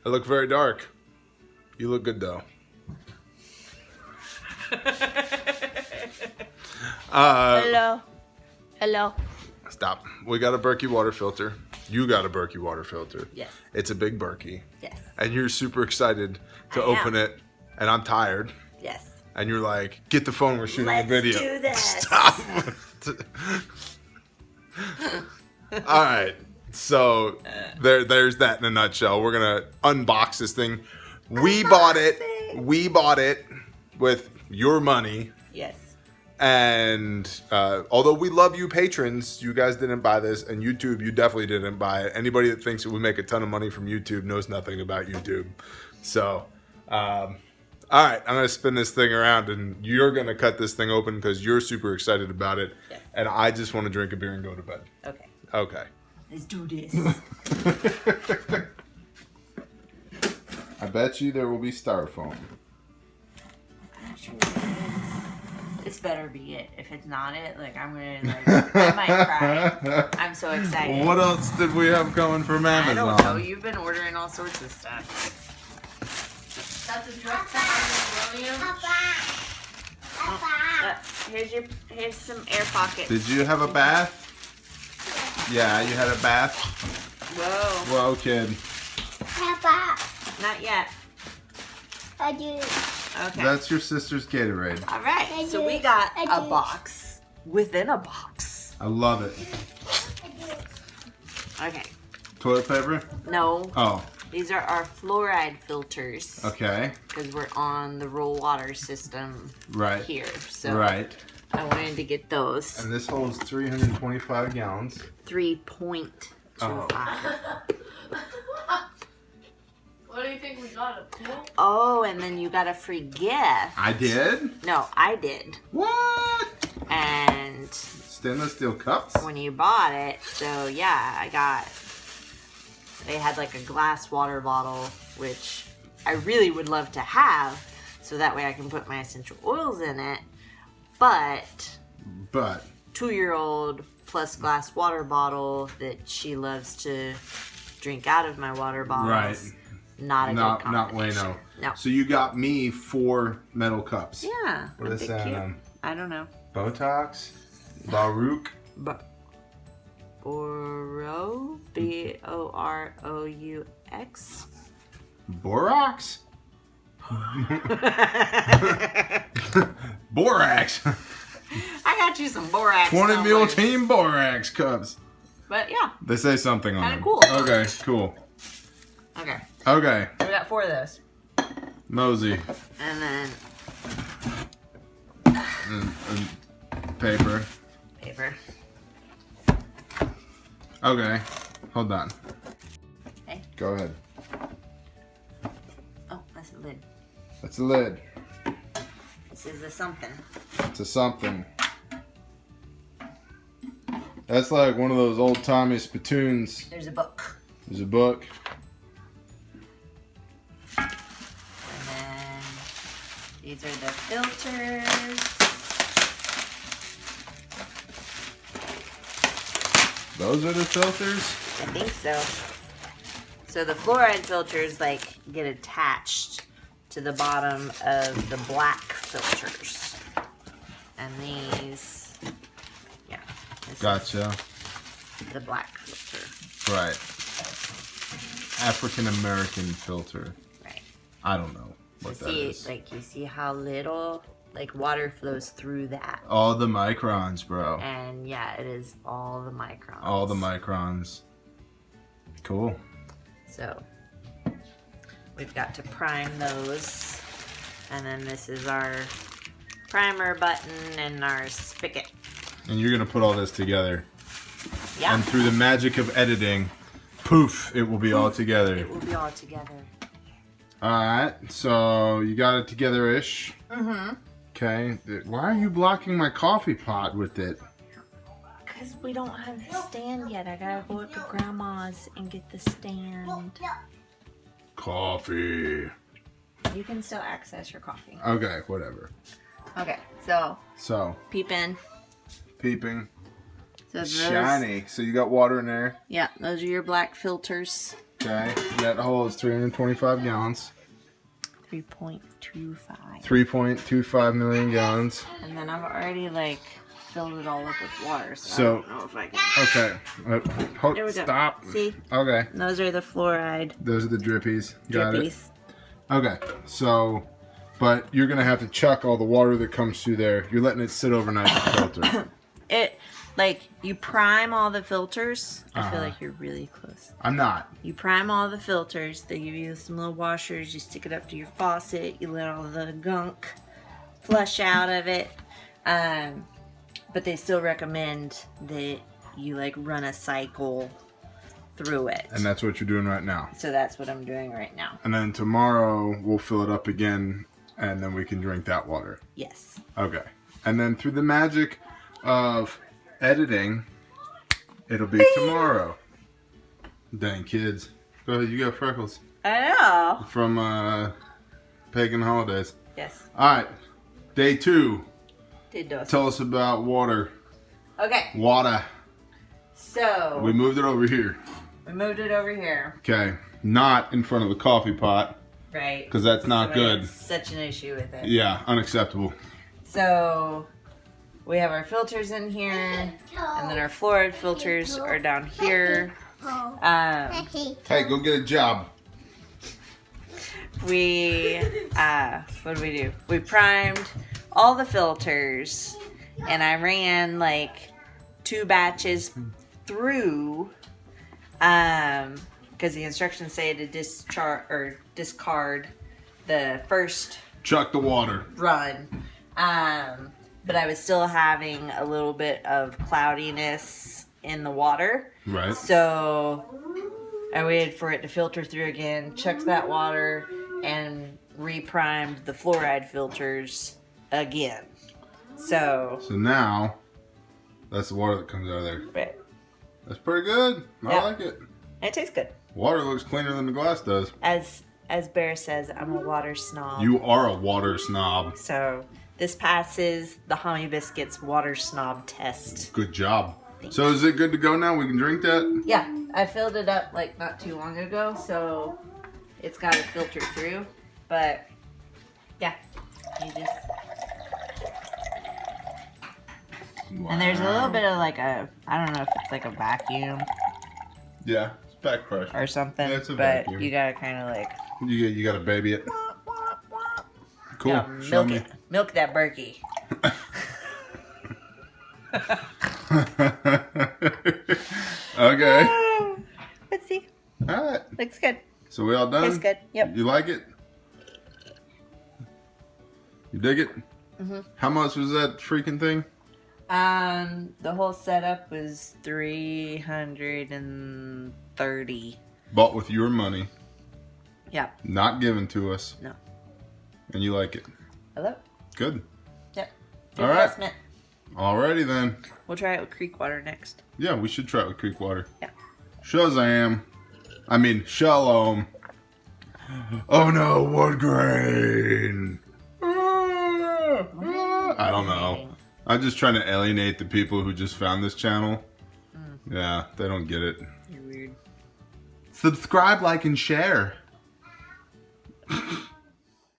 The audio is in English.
I look very dark. You look good though. Hello. Hello. Stop. We got a Berkey water filter. You got a Berkey water filter. Yes. It's a big Berkey. Yes. And you're super excited to open it. And I'm tired. Yes. And you're like, get the phone, we're shooting a video. Let's do this. Stop. All right. So there's that in a nutshell. We're going to unbox this thing. We bought it with your money. Yes. And although we love you patrons, you guys didn't buy this. And YouTube, you definitely didn't buy it. Anybody that thinks that we make a ton of money from YouTube knows nothing about YouTube. So, all right, I'm going to spin this thing around. And you're going to cut this thing open because you're super excited about it. Yes. And I just want to drink a beer and go to bed. Okay. Okay. Let's do this. I bet you there will be styrofoam. I'm sure it is. This better be it. If it's not it, like I'm gonna I might cry. I'm so excited. What else did we have coming from Amazon? I don't know. You've been ordering all sorts of stuff. That's a dress William. Here's some air pockets. Did you have a bath? Yeah, you had a bath. Whoa. Whoa, kid. Papa. Not yet. I do. Okay. That's your sister's Gatorade. All right. So we got a box within a box. I love it. Okay. Toilet paper? No. Oh. These are our fluoride filters. Okay. Because we're on the rural water system here. So I wanted to get those. And this holds 325 gallons. 3.25. Oh. What do you think we got? A pool? Oh, and then you got a free gift. I did? No, I did. What? And Stainless steel cups? when you bought it, so yeah, they had like a glass water bottle, which I really would love to have, so that way I can put my essential oils in it. But 2-year-old plus glass water bottle that she loves to drink out of my water bottles. Right. Not a good combination. Not Wayno. No. So you got me 4 metal cups. Yeah. What is that? I don't know. Botox? Baroque? Boro? B-O-R-O-U-X? Borax? Borax. I got you some borax. 20 mil tumblers. team borax cups. But yeah. They say something on them. Kinda cool. Okay, cool. Okay. Okay. So we got 4 of those. Mosey. And then And paper. paper. Okay. Hold on. Okay. Go ahead. Oh, that's a lid. That's a lid. This is a something. It's a something. That's like one of those old-timey spittoons. There's a book. There's a book. And then these are the filters. Those are the filters? I think so. So the fluoride filters like get attached to the bottom of the black filters. And these, yeah. This Gotcha. is the black filter. Right. African American filter. Right. I don't know what that See, is. like you see how little like water flows through that. All the microns, bro. And yeah, it is all the microns. All the microns. Cool. So we've got to prime those. And then this is our primer button and our spigot. And you're going to put all this together. Yeah. And through the magic of editing, poof, it will be all together. It will be all together. Alright, so you got it together-ish. Mm-hmm. Okay. Why are you blocking my coffee pot with it? Because we don't have the stand yet. I gotta go up to Grandma's and get the stand. Coffee. You can still access your coffee. Okay, whatever. Okay, so So, peeping. peeping. So those, Shiny. So you got water in there. yeah, those are your black filters. Okay, that holds 325 gallons. 3.25. 3.25 million gallons. And then I've already like filled it all up with water, so So- I don't know if I can. Okay. Hold, There we go. stop. See? Okay. And those are the fluoride Those are the drippies. Got it. drippies. Okay. So, but you're going to have to chuck all the water that comes through there. You're letting it sit overnight in the filter. It, like, you prime all the filters. I feel like you're really close. I'm not. You prime all the filters. They give you some little washers. You stick it up to your faucet. You let all the gunk flush out of it. But they still recommend that you like run a cycle through it. And that's what you're doing right now. So that's what I'm doing right now. And then tomorrow we'll fill it up again and then we can drink that water. Yes. Okay. And then through the magic of editing, it'll be tomorrow. Dang kids. Go ahead, you got freckles. I know. From pagan holidays. Yes. Alright. Day 2. Did those. Tell us about water. Okay. Water. So We moved it over here. we moved it over here. Okay. Not in front of the coffee pot. Right. Because that's not Somebody good. had such an issue with it. Yeah, unacceptable. So we have our filters in here, and then our fluoride filters are down here. Hey, go get a job. We what did we do? We primed all the filters, and I ran like 2 batches through, because the instructions say to discard the first Chuck the water. run. But I was still having a little bit of cloudiness in the water. Right. So I waited for it to filter through again, chucked that water, and reprimed the fluoride filters again. So, So now, that's the water that comes out of there. right. That's pretty good. I Yeah. like it. It tastes good. Water looks cleaner than the glass does. As Bear says, I'm a water snob. You are a water snob. So this passes the HommyBiscuits water snob test. Good job. So is it good to go now? We can drink that? Yeah, I filled it up like not too long ago, so it's got to filter through. But yeah, you just and there's a little bit of like a, I don't know if it's like a vacuum Yeah, it's back pressure. or something, Yeah, it's a but vacuum. you gotta kind of like You got to baby it. Cool. yeah, Show milk me. it, milk that Berkey. Okay. Let's see, All right. looks good, So we all done? tastes good. Yep. You like it? You dig it? Mm-hmm. How much was that freaking thing? The whole setup was $330. Bought with your money, Yeah. not given to us. No. And you like it. Hello. Good. Yep. All right. Investment. Alrighty then. We'll try it with creek water next. Yeah, we should try it with creek water. Yeah. Shazam. I mean, shalom. Oh no, wood grain. I don't know. I'm just trying to alienate the people who just found this channel. Yeah, they don't get it. You're weird. Subscribe, like, and share.